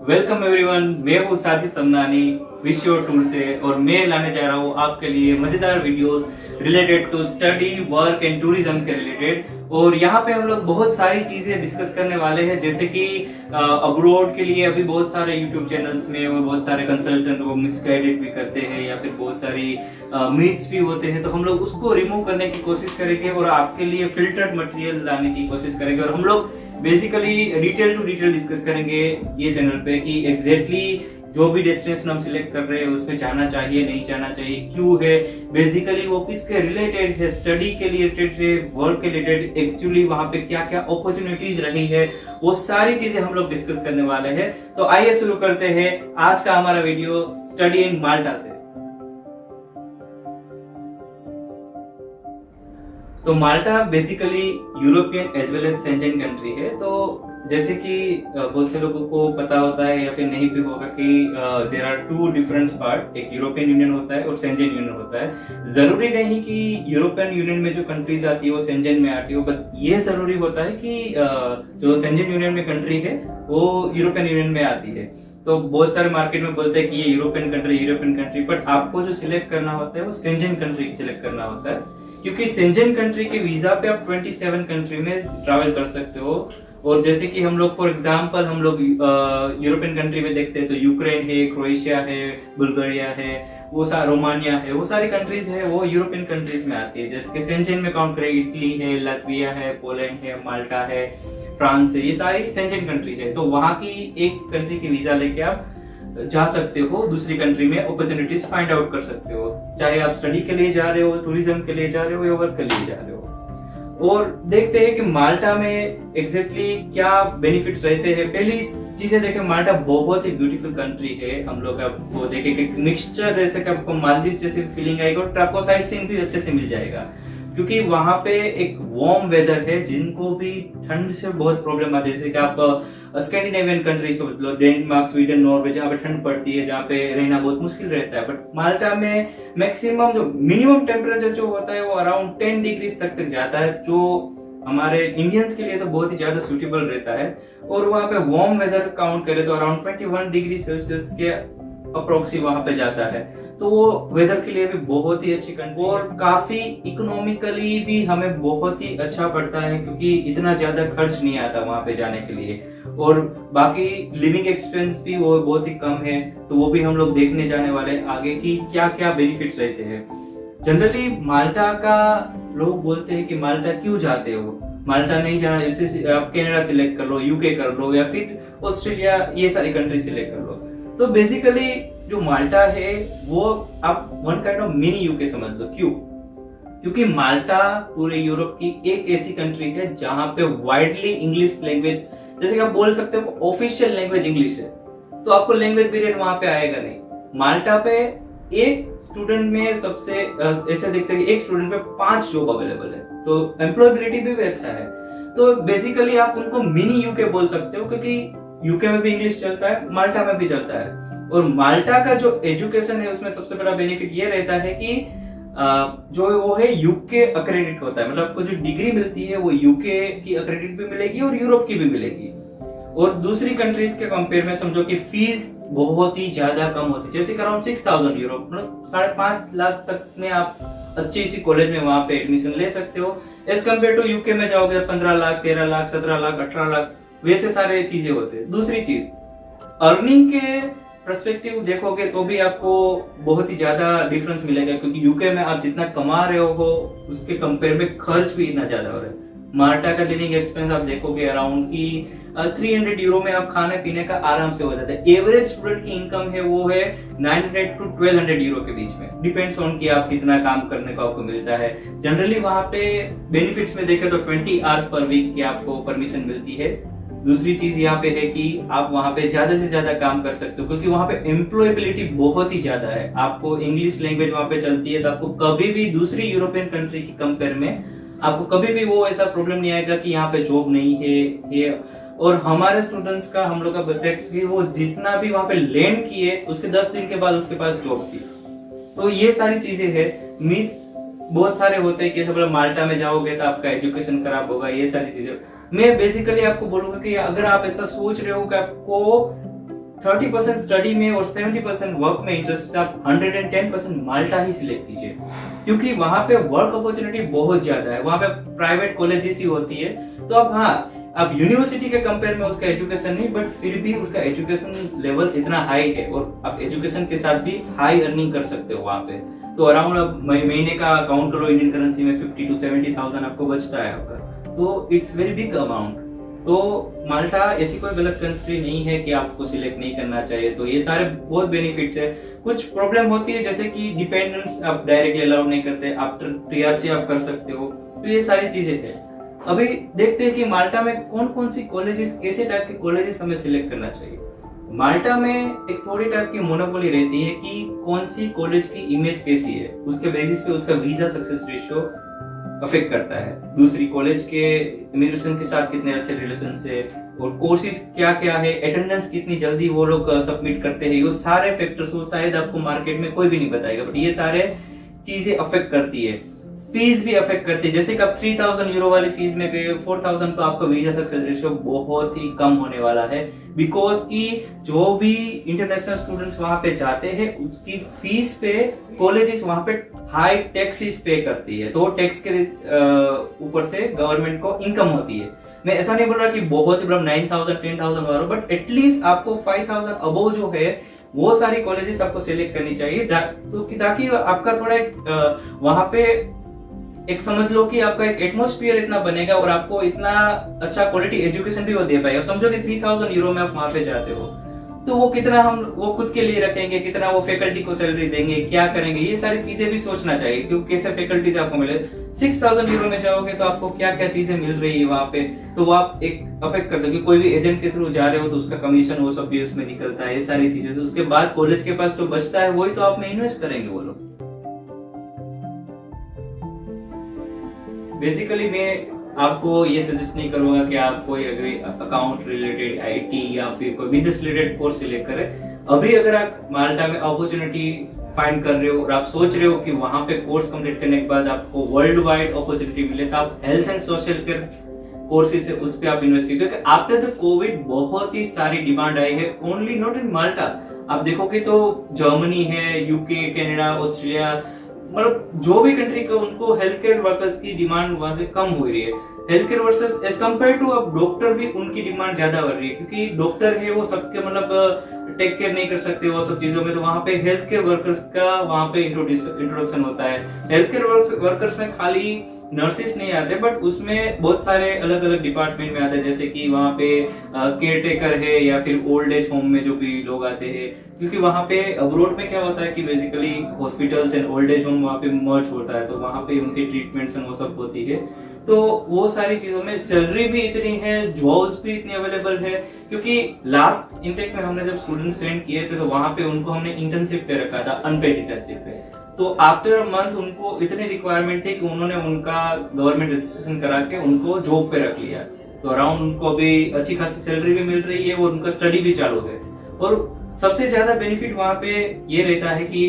Welcome everyone, मैं हूँ Sajid Samnani wish your tour से और मैं लाने जा रहा हूँ आपके लिए मजेदार videos related to study work and tourism के रिलेटेड। और यहाँ पे हम लोग बहुत सारी चीजें डिस्कस करने वाले हैं, जैसे कि अब्रॉड के लिए अभी बहुत सारे यूट्यूब चैनल्स में और बहुत सारे कंसल्टेंट वो मिसगाइडेड भी करते हैं या फिर बहुत सारी मीट्स भी होते हैं, तो हम लोग उसको रिमूव करने की कोशिश करेंगे और आपके लिए फिल्टर्ड मटेरियल लाने की कोशिश करेंगे। और हम लोग basically detail to detail discuss करेंगे ये चैनल पे कि एग्जैक्टली जो भी डेस्टिनेशन हम सिलेक्ट कर रहे हैं उसमें जाना चाहिए नहीं जाना चाहिए, क्यों है, बेसिकली वो किसके रिलेटेड है, स्टडी के रिलेटेड है, वर्क के रिलेटेड, एक्चुअली वहां पे क्या क्या अपॉर्चुनिटीज रही है, वो सारी चीजें हम लोग डिस्कस करने वाले हैं। तो आइए शुरू करते हैं आज का हमारा वीडियो स्टडी इन माल्टा से। तो Malta basically European as well as Schengen country है। तो जैसे कि बहुत से लोगों को पता होता है या फिर नहीं भी होगा कि there are two different part, एक यूरोपियन यूनियन होता है और शेंजन यूनियन होता है। जरूरी नहीं कि यूरोपियन यूनियन में जो कंट्रीज आती है वो शेंजन में आती हो, बट ये जरूरी होता है कि जो शेंजन यूनियन में कंट्री है वो यूरोपियन यूनियन में आती है। तो बहुत सारे मार्केट में बोलते हैं कि ये यूरोपियन कंट्री, बट आपको जो सिलेक्ट करना होता है वो शेंजन कंट्री सिलेक्ट करना होता है, क्योंकि शेंजन कंट्री के वीजा पे आप 27 कंट्री में ट्रैवल कर सकते हो। और जैसे कि हम लोग फॉर एग्जांपल हम लोग यूरोपियन कंट्री में देखते हैं तो यूक्रेन है, क्रोएशिया है, बुल्गारिया है, वो रोमानिया है, वो सारी कंट्रीज है वो यूरोपियन कंट्रीज में आती है। जैसे कि शेंजन में काउंट करें इटली है, लातविया है, पोलैंड है, माल्टा है, फ्रांस है, ये सारी शेंजन कंट्री है। तो वहां की एक कंट्री की वीजा लेके आप जा सकते हो, दूसरी कंट्री में अपॉर्चुनिटीज फाइंड आउट कर सकते हो, चाहे आप स्टडी के लिए जा रहे हो, टूरिज्म के लिए जा रहे हो या वर्क के लिए जा रहे हो। और देखते हैं कि माल्टा में एग्जैक्टली क्या बेनिफिट्स रहते हैं। पहली चीजें देखें, माल्टा बहुत ही ब्यूटीफुल कंट्री है। हम लोग आपको देखें कि मिक्सचर जैसे कि आपको मालदीव जैसी फीलिंग आएगी और आपको साइट सीइंग भी अच्छे से मिल जाएगा, क्योंकि वहां पे एक वार्म वेदर है। जिनको भी ठंड से बहुत प्रॉब्लम आती है, जैसे कि आप स्कैंडिनेवियन कंट्रीज मतलब डेनमार्क, स्वीडन, नॉर्वे, जहाँ पे ठंड पड़ती है, जहाँ पे रहना बहुत मुश्किल रहता है, बट माल्टा में मैक्सिमम जो मिनिमम टेम्परेचर जो होता है वो अराउंड 10 डिग्री तक जाता है, जो हमारे इंडियंस के लिए तो बहुत ही ज्यादा सुटेबल रहता है। और वहाँ पे वार्म वेदर काउंट करें तो अराउंड 21 डिग्री सेल्सियस के अप्रोक्सी वहां पे जाता है। तो वो वेदर के लिए भी बहुत ही अच्छी कंट्री और काफी इकोनॉमिकली भी हमें बहुत ही अच्छा पड़ता है, क्योंकि इतना ज्यादा खर्च नहीं आता वहां पे जाने के लिए। और बाकी लिविंग एक्सपेंस भी वो बहुत ही कम है, तो वो भी हम लोग देखने जाने वाले आगे की क्या क्या बेनिफिट्स रहते हैं। जनरली माल्टा का लोग बोलते हैं कि माल्टा क्यों जाते हो, माल्टा नहीं जाना, इससे आप कनाडा सिलेक्ट कर लो, यूके कर लो या फिर ऑस्ट्रेलिया, ये सारी कंट्री सिलेक्ट कर लो। तो बेसिकली जो माल्टा है वो आप one kind of mini UK समझ लो। क्यों? क्योंकि माल्टा पूरे यूरोप की एक ऐसी कंट्री है जहां पे वाइडली इंग्लिश लैंग्वेज, जैसे कि आप बोल सकते हो ऑफिशियल लैंग्वेज इंग्लिश है, तो आपको लैंग्वेज बैरियर वहां पे आएगा नहीं। माल्टा पे एक स्टूडेंट में सबसे ऐसे देखते हैं कि एक स्टूडेंट पे 5 जॉब अवेलेबल है, तो एम्प्लॉयबिलिटी भी अच्छा है। तो बेसिकली आप उनको मिनी यूके बोल सकते हो, क्योंकि यूके में भी इंग्लिश चलता है, माल्टा में भी चलता है। और माल्टा का जो एजुकेशन है उसमें सबसे बड़ा बेनिफिट ये रहता है कि जो वो है यूके अक्रेडिट होता है, मतलब आपको जो डिग्री मिलती है वो यूके की अक्रेडिट भी मिलेगी और यूरोप की भी मिलेगी। और दूसरी कंट्रीज के कंपेयर में समझो कि फीस बहुत ही ज्यादा कम होती है, जैसे अराउंड 6000 यूरो, मतलब 5.5 लाख तक में आप अच्छी सी कॉलेज में वहां पे एडमिशन ले सकते हो। एज कम्पेयर टू यूके में जाओगे 15 लाख, 13 लाख, 17 लाख, 18 लाख, वैसे सारे चीजें होते हैं। दूसरी चीज, अर्निंग के पर्सपेक्टिव देखोगे तो भी आपको बहुत ही ज्यादा डिफरेंस मिलेगा, क्योंकि यूके में आप जितना कमा रहे हो उसके कंपेयर में खर्च भी इतना ज्यादा हो रहा है। माल्टा का लिविंग एक्सपेंस आप देखोगे अराउंड की 300 यूरो में आप खाने पीने का आराम से हो जाता है। एवरेज स्टूडेंट की इनकम है वो है 900 टू 1200 यूरो के बीच में, डिपेंड्स ऑन कि आप कितना काम करने को आपको मिलता है। जनरली वहां पे बेनिफिट्स में देखें तो 20 आवर्स पर वीक की आपको परमिशन मिलती है। दूसरी चीज यहाँ पे है कि आप वहां पे ज्यादा से ज्यादा काम कर सकते हो, क्योंकि वहां पे एम्प्लॉयबिलिटी बहुत ही ज्यादा है। आपको इंग्लिश लैंग्वेज वहां पे चलती है, तो आपको कभी भी दूसरी यूरोपियन कंट्री की कंपेयर में आपको कभी भी वो ऐसा प्रॉब्लम नहीं आएगा कि यहाँ पे जॉब नहीं है। और हमारे स्टूडेंट्स का हम लोग का बताया कि वो जितना भी वहां पे लैंड किए उसके 10 दिन के बाद उसके पास जॉब थी। तो ये सारी चीजें है। मिथ्स बहुत सारे होते हैं कि सब माल्टा में जाओगे तो आपका एजुकेशन खराब होगा, ये सारी चीजें। मैं बेसिकली आपको बोलूंगा कि अगर आप ऐसा सोच रहे हो कि आपको 30% स्टडी में और 70% वर्क में इंटरेस्ट, आप 110% माल्टा ही सिलेक्ट कीजिए, क्योंकि वहां पे वर्क अपॉर्चुनिटी बहुत ज्यादा है, वहां पे प्राइवेट कॉलेजेस ही होती है। तो अब हाँ, अब यूनिवर्सिटी के कंपेयर में उसका एजुकेशन नहीं, बट फिर भी उसका एजुकेशन लेवल इतना हाई है, और आप एजुकेशन के साथ भी हाई अर्निंग कर सकते हो वहां पे। तो अराउंड अब महीने का काउंट करो इंडियन करेंसी में 50 to 70,000 आपको बचता है आपका, तो इट्स वेरी बिग अमाउंट। तो माल्टा ऐसी कोई गलत कंट्री नहीं है कि आपको सिलेक्ट नहीं करना चाहिए। तो ये सारे बहुत बेनिफिट्स है। कुछ प्रॉब्लम होती है जैसे कि डिपेंडेंस आप डायरेक्टली अलाउड नहीं करते, आफ्टर टीआरसी आप कर सकते हो, तो ये सारी चीजें है। अभी देखते हैं कि माल्टा में कौन कौन सी कॉलेजेस, कैसे टाइप के कॉलेजेस हमें सिलेक्ट करना चाहिए। माल्टा में एक थोड़ी टाइप की मोनोपोली रहती है कि कौन सी कॉलेज की इमेज कैसी है, उसके बेसिस पे उसका वीजा सक्सेस रेशियो अफेक्ट करता है। दूसरी कॉलेज के इमिग्रेशन के साथ कितने अच्छे रिलेशन है, और कोर्सेज क्या क्या है, अटेंडेंस कितनी जल्दी वो लोग सबमिट करते हैं, ये सारे फैक्टर्स वो शायद आपको मार्केट में कोई भी नहीं बताएगा, बट ये सारे चीजें अफेक्ट करती है। फीस भी अफेक्ट करती है, जैसे कि आप 3,000 यूरो वाली फीस में गए 4,000, तो आपका वीजा सक्सेस रेशियो बहुत ही कम होने वाला है, बिकॉज कि जो भी इंटरनेशनल स्टूडेंट्स वहां पे जाते हैं उसकी फीस पे कॉलेजेस वहां पे हाई टैक्सेस पे करती है, तो टैक्स के ऊपर से गवर्नमेंट को इनकम होती है। मैं ऐसा नहीं बोल रहा कि बहुत ही बड़ा 9,000 10,000 वाला, बट एटलीस्ट आपको 5,000 अबव जो है वो सारी कॉलेजेस आपको सिलेक्ट करनी चाहिए, तो ताकि आपका थोड़ा वहां पे एक समझ लो कि आपका एक एटमॉस्फेयर इतना बनेगा और आपको इतना अच्छा क्वालिटी एजुकेशन भी वो दे पाएगा। समझो कि 3,000 यूरो में आप वहां पे जाते हो, तो वो कितना वो खुद के लिए रखेंगे, कितना वो फैकल्टी को सैलरी देंगे, क्या करेंगे, ये सारी चीजें भी सोचना चाहिए, क्योंकि कैसे फैकल्टीज आपको मिले। 6,000 यूरो में जाओगे तो आपको क्या क्या चीजें मिल रही है वहां पे, तो वो आप एक अफेक्ट कर सकते। कोई भी एजेंट के थ्रू जा रहे हो तो उसका कमीशन वो सब भी उसमें निकलता है, ये सारी चीजें। तो उसके बाद कॉलेज के पास जो बचता है वही तो आप में इन्वेस्ट करेंगे वो लोग। बेसिकली मैं आपको ये सजेस्ट नहीं करूंगा कि आप कोई अकाउंट रिलेटेड आईटी या फिर कोई बिजनेस रिलेटेड कोर्स सिलेक्ट करें। अभी अगर आप माल्टा में अपॉर्चुनिटी फाइंड कर रहे हो और आप सोच रहे हो कि वहां पे कोर्स कंप्लीट करने के बाद आपको वर्ल्ड वाइड अपॉर्चुनिटी मिले, तो आप health and social care courses है उस पे आप इन्वेस्ट कीजिए, क्योंकि आफ्टर द कोविड बहुत ही सारी डिमांड आई है, ओनली नॉट इन माल्टा। आप देखोगे तो जर्मनी है, यूके, कनाडा, ऑस्ट्रेलिया, मतलब जो भी कंट्री का उनको हेल्थ केयर वर्कर्स की डिमांड वहां से कम हो रही है। Health care workers as compare to अब डॉक्टर भी उनकी डिमांड ज्यादा बढ़ रही है, क्योंकि डॉक्टर है वो सबके मतलब टेक केयर नहीं कर सकते वो सब चीजों में, तो वहां पे हेल्थ केयर वर्कर्स का वहां पे इंट्रोडक्शन होता है। हेल्थ केयर वर्कर्स में खाली नर्सेस नहीं आते, बट उसमें बहुत सारे अलग अलग डिपार्टमेंट में आते हैं, जैसे कि वहां पे केयर टेकर है या फिर ओल्ड एज होम में जो भी लोग आते हैं, क्योंकि वहां पे अब्रोड में क्या होता है कि basically hospitals and old age home वहां पे मर्ज होता है, तो वहां पे उनकी ट्रीटमेंट्स वो सब होती है। तो वो सारी चीजों में सैलरी भी इतनी है, जॉब्स भी इतनी अवेलेबल है, क्योंकि लास्ट इंटेक में हमने जब स्टूडेंट सेंड किए थे तो वहां पे उनको हमने इंटर्नशिप पे रखा था, अनपेड इंटर्नशिप पे। तो आफ्टर अ मंथ उनको इतनी रिक्वायरमेंट थी कि उन्होंने उनका गवर्नमेंट रजिस्ट्रेशन करा के उनको जॉब पे रख लिया, तो अराउंड उनको अभी अच्छी खासी सैलरी भी मिल रही है और उनका स्टडी भी चालू है। और सबसे ज्यादा बेनिफिट वहां पे ये रहता है कि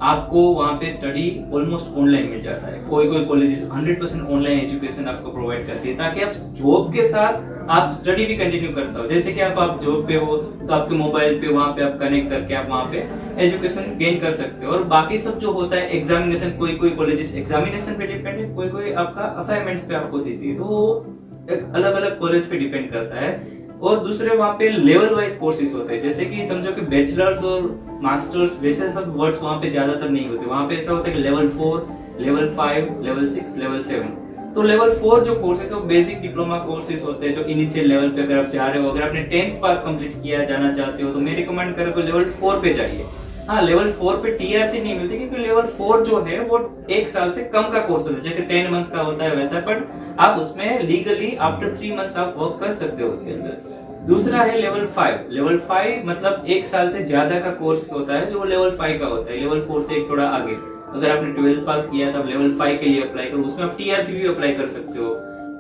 आपको वहां पे स्टडी ऑलमोस्ट ऑनलाइन मिल जाता है। कोई कोई कॉलेजेस 100% ऑनलाइन एजुकेशन आपको प्रोवाइड करती है, ताकि आप जॉब के साथ आप स्टडी भी कंटिन्यू कर सको। जैसे कि आप जॉब पे हो तो आपके मोबाइल पे वहां पे आप कनेक्ट करके आप वहां पे एजुकेशन गेन कर सकते हो। और बाकी सब जो होता है एग्जामिनेशन, कोई कोई कॉलेजेस एग्जामिनेशन पे डिपेंड है, कोई कोई आपका असाइनमेंट्स पे आपको देती है, तो एक अलग अलग कॉलेज पे डिपेंड करता है। और दूसरे वहां पे लेवल वाइज कोर्सेज होते हैं, जैसे कि समझो कि बैचलर्स और मास्टर्स वैसे सब वर्ड्स वहां पे ज्यादातर नहीं होते। वहां पे ऐसा होता है कि लेवल 4, लेवल 5, लेवल 6, लेवल 7। तो लेवल 4 जो कोर्सेज है बेसिक डिप्लोमा कोर्सेज होते हैं, जो इनिशियल लेवल पे अगर आप जा रहे हो, अगर आपने 10th पास कंप्लीट किया जाना चाहते हो, तो मैं रिकमेंड करूंगा लेवल 4 पे जाइए। हाँ, लेवल 4 पे टीआरसी नहीं मिलती, क्योंकि लेवल 4 जो है वो 1 साल से कम का कोर्स होता है, जैसे 10 मंथ का होता है वैसा, बट आप उसमें लीगली आफ्टर 3 मंथ्स आप वर्क कर सकते हो उसके अंदर। दूसरा है लेवल 5। लेवल 5 मतलब 1 साल से ज्यादा का कोर्स होता है, जो लेवल 5 का होता है, लेवल 4 से एक थोड़ा आगे। अगर आपने 12th पास किया तब लेवल 5 के लिए अप्लाई करो, उसमें आप टीआरसी भी अप्लाई कर सकते हो।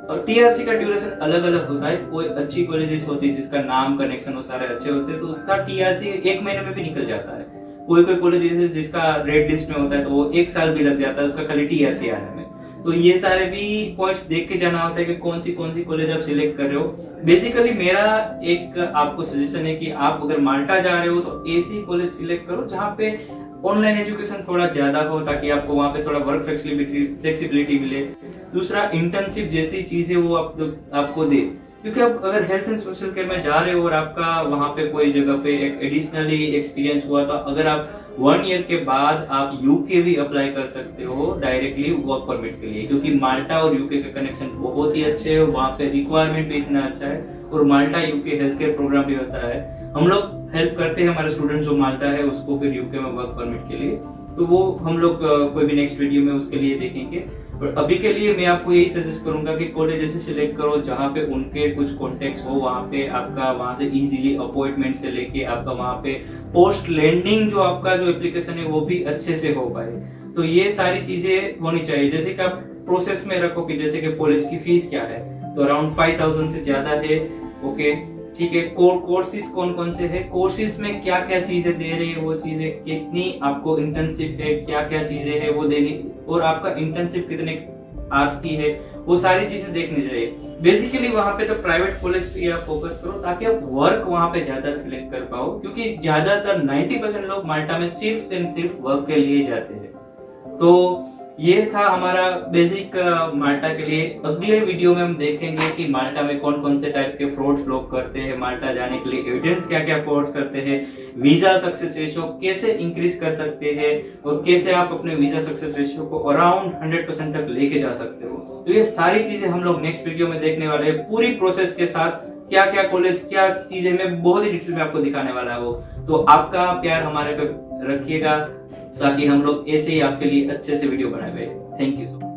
और टीआरसी का ड्यूरेशन अलग अलग होता है। कोई अच्छी कॉलेजेस होती है जिसका नाम कनेक्शन वो सारे अच्छे होते हैं, तो उसका टीआरसी 1 महीने में भी निकल जाता है। कोई कोई कॉलेज जिसका रेड लिस्ट में होता है तो वो 1 साल भी लग जाता है उसका खाली टीआरसी आने में। तो ये सारे भी पॉइंट्स देख के जाना होता है कि कौन सी कॉलेज आप सिलेक्ट कर रहे हो। बेसिकली मेरा एक आपको सजेशन है कि आप अगर माल्टा जा रहे हो तो ऐसी कॉलेज सिलेक्ट करो जहाँ पे ऑनलाइन एजुकेशन थोड़ा ज्यादा हो, ताकि आपको वहाँ पे थोड़ा वर्क फ्लेक्सिबिलिटी मिले। दूसरा, इंटर्नशिप जैसी चीजें वो आपको दे, क्योंकि आप अगर हेल्थ एंड सोशल केयर में जा रहे हो और आपका वहाँ पे कोई जगह पे एक एडिशनली एक्सपीरियंस हुआ, तो अगर आप 1 ईयर के बाद आप यूके भी अप्लाई कर सकते हो डायरेक्टली वर्क परमिट के लिए, क्योंकि माल्टा और यूके का कनेक्शन बहुत ही अच्छे है, वहाँ पे रिक्वायरमेंट भी इतना अच्छा है, और माल्टा यूके हेल्थ केयर प्रोग्राम भी होता है। हम लोग हेल्प करते हैं हमारे स्टूडेंट जो माल्टा है उसको फिर यूके में वर्क परमिट के लिए, तो वो हम लोग कोई भी नेक्स्ट वीडियो में उसके लिए देखेंगे। पर अभी के लिए मैं आपको यही सजेस्ट करूंगा कि कॉलेज ऐसे सिलेक्ट करो जहाँ पे उनके कुछ कॉन्टेक्ट हो, वहाँ पे आपका वहाँ से इजीली अपॉइंटमेंट से लेके आपका वहाँ पे पोस्ट लैंडिंग जो आपका जो एप्लीकेशन है वो भी अच्छे से हो पाए। तो ये सारी चीजें होनी चाहिए। जैसे कि आप प्रोसेस में रखो कि जैसे कि कॉलेज की फीस क्या है, तो अराउंड 5000 से ज्यादा है, ओके ठीक है। कोर्सेज कौन कौन से है, कोर्सेज में क्या क्या चीजें दे रही है, वो चीजें कितनी आपको इंटर्नशिप है, क्या क्या चीजें है वो देनी, और आपका इंटर्नशिप कितने आवर्स की है, वो सारी चीजें देखनी चाहिए। बेसिकली वहां पे तो प्राइवेट कॉलेज पे आप फोकस करो ताकि आप वर्क वहां पे ज्यादा सिलेक्ट कर पाओ, क्योंकि ज्यादातर 90% लोग माल्टा में सिर्फ एंड सिर्फ वर्क के लिए जाते हैं। तो ये था हमारा बेसिक माल्टा के लिए। अगले वीडियो में हम देखेंगे कि माल्टा में कौन कौन से टाइप के फ्रॉड्स लोग करते हैं, माल्टा जाने के लिए एजेंट्स क्या क्या फ्रॉड्स करते हैं, वीजा सक्सेस रेशियो कैसे इंक्रीज कर सकते हैं, और कैसे आप अपने वीजा सक्सेस रेशियो को अराउंड 100% तक लेके जा सकते हो। तो ये सारी चीजें हम लोग नेक्स्ट वीडियो में देखने वाले हैं, पूरी प्रोसेस के साथ, क्या क्या कॉलेज क्या चीजें मैं बहुत ही डिटेल में आपको दिखाने वाला है वो। तो आपका प्यार हमारे पे रखिएगा ताकि हम लोग ऐसे ही आपके लिए अच्छे से वीडियो बनाए। Thank you so much.